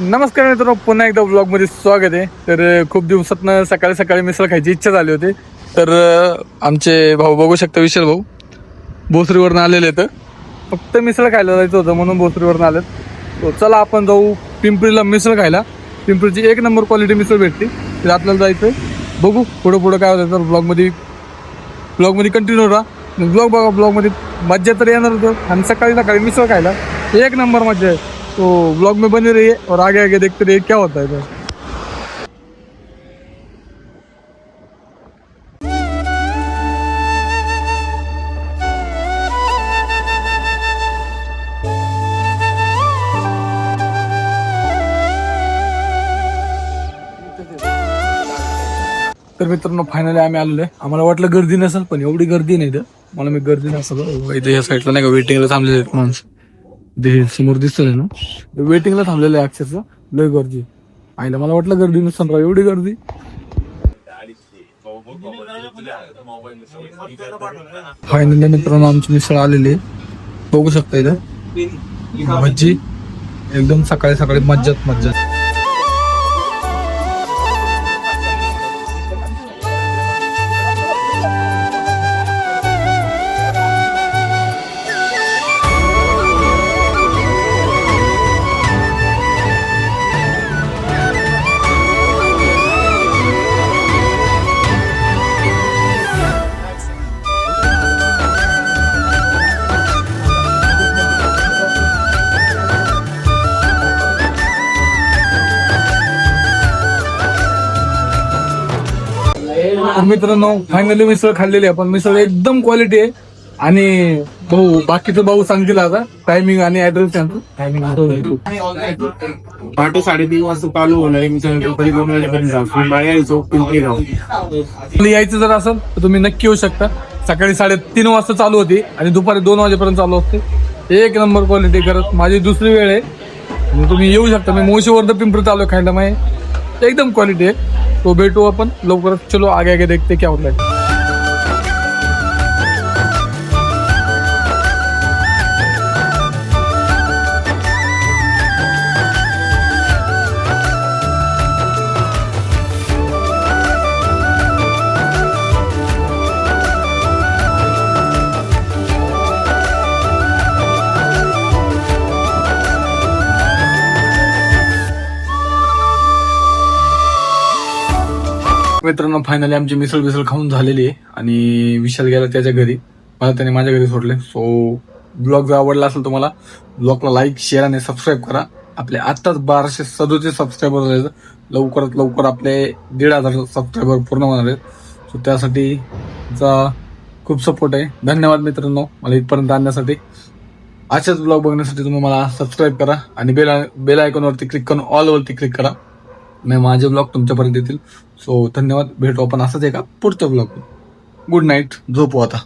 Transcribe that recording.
नमस्कार मित्रांनो, पुन्हा एकदा ब्लॉगमध्ये स्वागत आहे. तर खूप दिवसातनं सकाळी सकाळी मिसळ खायची इच्छा झाली होती. तर आमचे भाऊ बघू शकता, विशाल भाऊ भोसरीवरनं आलेले तर फक्त मिसळ खायला जायचं होतं म्हणून भोसरीवरनं आलेत. तो चला आपण जाऊ पिंपरीला मिसळ खायला. पिंपरीची एक नंबर क्वालिटी मिसळ भेटते, तर आपल्याला जायचं. बघू पुढं काय होतं. तर ब्लॉगमध्ये कंटिन्यू राहा. ब्लॉग बघा, ब्लॉगमध्ये मज्जा तर येणार होतं. आणि सकाळी सकाळी मिसळ खायला एक नंबर मज्जा आहे. तो ब्लॉग में बने रहिए और आगे आगे देखते रहिए क्या होता है. तर मित्रांनो, फायनली आम्ही आलेलो आहे. आम्हाला वाटलं गर्दी नसेल, पण एवढी गर्दी नाही. तर मला मी गर्दी नसेल इथे या साईडला नाही का वेटिंगला थांबलेले आहेत माणसं. ते समोर दिसतंय ना, वेटिंगला थांबलेलं आहे अक्षरशः. लय गर्दी आईला. मला वाटलं गर्दी नसेल, राव एवढी गर्दी. फायनली मित्रांनो आमची मिसळ आलेली आहे. बघू शकता इथं भजी एकदम सकाळी सकाळी मज्जाच मज्जा. मित्रांनो फायनली मिसळ खाल्लेली आहे, पण मिसळ एकदम क्वालिटी आहे. आणि बाकीचं भाऊ सांगतील आता टायमिंग आणि ऍड्रेस सांगतो. पहाटे 3:30 वाजता चालू होणार. यायचं जर असेल तर तुम्ही नक्की येऊ शकता. सकाळी 3:30 वाजता चालू होती आणि दुपारी 2 वाजेपर्यंत चालू असते. एक नंबर क्वालिटी करत. माझी दुसरी वेळ आहे, तुम्ही येऊ शकता. मी मोशीवर पिंपरी चालू आहे खायला. माहिती एकदम क्वालिटी आहे. तो भेटू आपण लवकरच. चलो आगे आगे देखते क्या होता है. मित्रांनो फायनली आमची मिसळ खाऊन झालेली आहे आणि विशाल गेला त्याच्या घरी. मला त्याने माझ्या घरी सोडले. सो ब्लॉग जर आवडला असेल तुम्हाला, ब्लॉगला लाईक शेअर आणि सबस्क्राईब करा. आपले आत्ताच 1237 सबस्क्रायबर आहेत. लवकरात लवकर आपले 1,500 सबस्क्रायबर पूर्ण होणार आहेत. सो त्यासाठी खूप सपोर्ट आहे. धन्यवाद मित्रांनो मला इथपर्यंत आणण्यासाठी. अशाच ब्लॉग बघण्यासाठी तुम्ही मला सबस्क्राईब करा आणि बेल आयकॉनवरती क्लिक करून ऑल वरती क्लिक करा. मी माझे ब्लॉग तुमच्यापर्यंत येतील. सो धन्यवाद. भेटू आपण असंच एका पुढच्या ब्लॉग. Good night. झोपू आता.